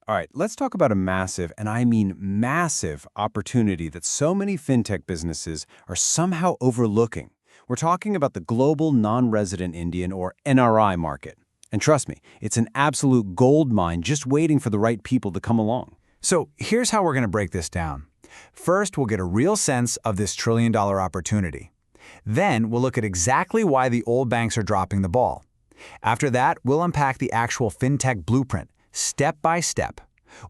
All right, let's talk about a massive, and I mean massive, opportunity that so many fintech businesses are somehow overlooking. We're talking about the global non-resident Indian, or NRI, market. And trust me, it's an absolute gold mine just waiting for the right people to come along. So here's how we're going to break this down. First, we'll get a real sense of this trillion-dollar opportunity. Then we'll look at exactly why the old banks are dropping the ball. After that, we'll unpack the actual fintech blueprint, step by step.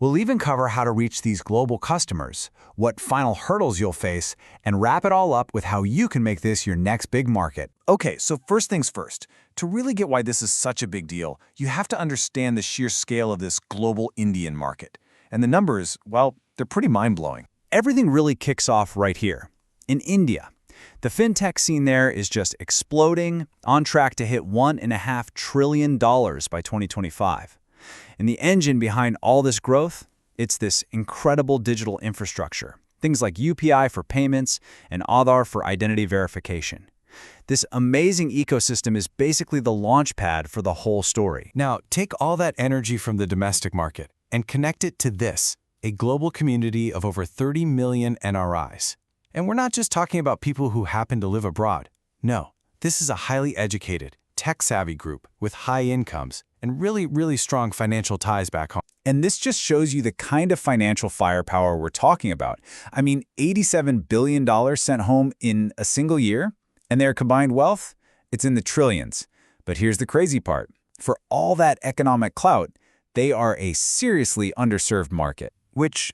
We'll even cover how to reach these global customers, what final hurdles you'll face, and wrap it all up with how you can make this your next big market. Okay, so first things first. To really get why this is such a big deal, you have to understand the sheer scale of this global Indian market. And the numbers, well, they're pretty mind-blowing. Everything really kicks off right here, in India. The fintech scene there is just exploding, on track to hit $1.5 trillion by 2025. And the engine behind all this growth, it's this incredible digital infrastructure. Things like UPI for payments and Aadhaar for identity verification. This amazing ecosystem is basically the launch pad for the whole story. Now, take all that energy from the domestic market and connect it to this, a global community of over 30 million NRIs. And we're not just talking about people who happen to live abroad. No, this is a highly educated, tech-savvy group with high incomes and really strong financial ties back home. And this just shows you the kind of financial firepower we're talking about. I mean, $87 billion sent home in a single year, and their combined wealth, it's in the trillions. But here's the crazy part. For all that economic clout, they are a seriously underserved market. Which,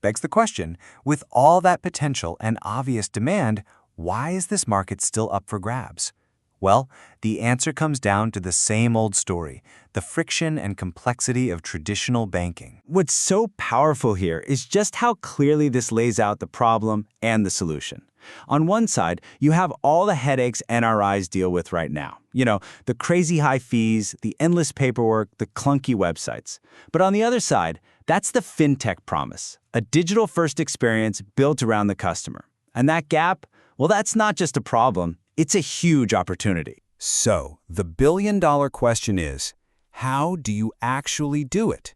begs the question, with all that potential and obvious demand, why is this market still up for grabs? Well, the answer comes down to the same old story, the friction and complexity of traditional banking. What's so powerful here is just how clearly this lays out the problem and the solution. On one side, you have all the headaches NRIs deal with right now. The crazy high fees, the endless paperwork, the clunky websites. But on the other side, that's the fintech promise, a digital-first experience built around the customer. And that gap, well, that's not just a problem, it's a huge opportunity. So, the billion-dollar question is, how do you actually do it?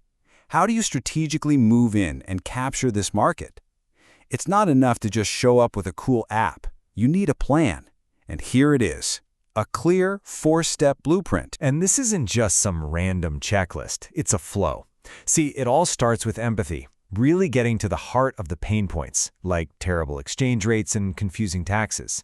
How do you strategically move in and capture this market? It's not enough to just show up with a cool app. You need a plan. And here it is, a clear 4-step blueprint. And this isn't just some random checklist, it's a flow. See, it all starts with empathy, really getting to the heart of the pain points, like terrible exchange rates and confusing taxes.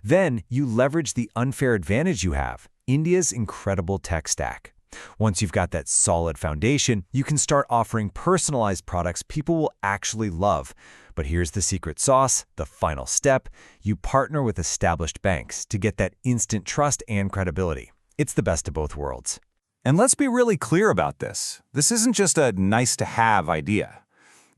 Then you leverage the unfair advantage you have, India's incredible tech stack. Once you've got that solid foundation, you can start offering personalized products people will actually love. But here's the secret sauce, the final step. You partner with established banks to get that instant trust and credibility. It's the best of both worlds. And let's be really clear about this. This isn't just a nice-to-have idea.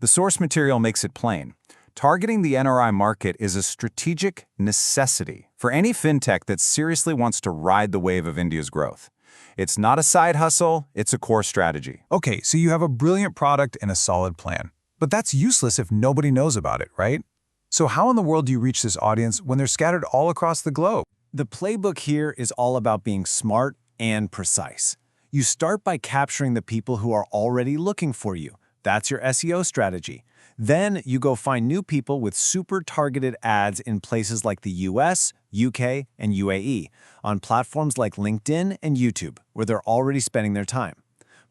The source material makes it plain. Targeting the NRI market is a strategic necessity for any fintech that seriously wants to ride the wave of India's growth. It's not a side hustle, it's a core strategy. Okay, so you have a brilliant product and a solid plan. But that's useless if nobody knows about it, right? So how in the world do you reach this audience when they're scattered all across the globe? The playbook here is all about being smart and precise. You start by capturing the people who are already looking for you. That's your SEO strategy. Then you go find new people with super targeted ads in places like the US, UK, and UAE, on platforms like LinkedIn and YouTube, where they're already spending their time.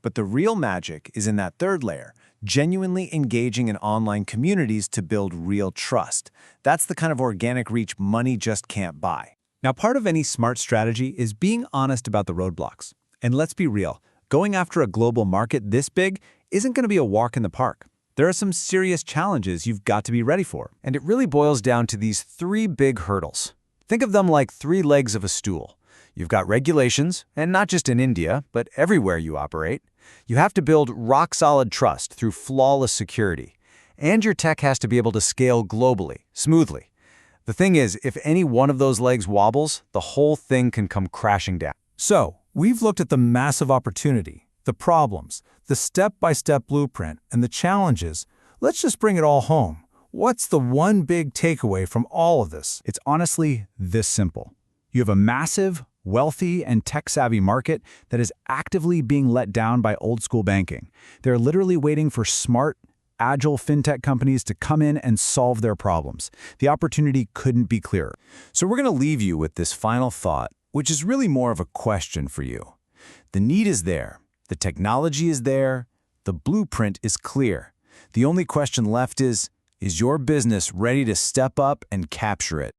But the real magic is in that third layer, genuinely engaging in online communities to build real trust. That's the kind of organic reach money just can't buy. Now, part of any smart strategy is being honest about the roadblocks. And let's be real, going after a global market this big isn't going to be a walk in the park. There are some serious challenges you've got to be ready for. And it really boils down to these 3 big hurdles. Think of them like 3 legs of a stool. You've got regulations, and not just in India, but everywhere you operate. You have to build rock-solid trust through flawless security. And your tech has to be able to scale globally, smoothly. The thing is, if any one of those legs wobbles, the whole thing can come crashing down. So, we've looked at the massive opportunity, the problems, the step-by-step blueprint, and the challenges. Let's just bring it all home. What's the one big takeaway from all of this? It's honestly this simple. You have a massive, wealthy, and tech-savvy market that is actively being let down by old-school banking. They're literally waiting for smart, agile fintech companies to come in and solve their problems. The opportunity couldn't be clearer. So we're going to leave you with this final thought, which is really more of a question for you. The need is there. The technology is there. The blueprint is clear. The only question left is your business ready to step up and capture it?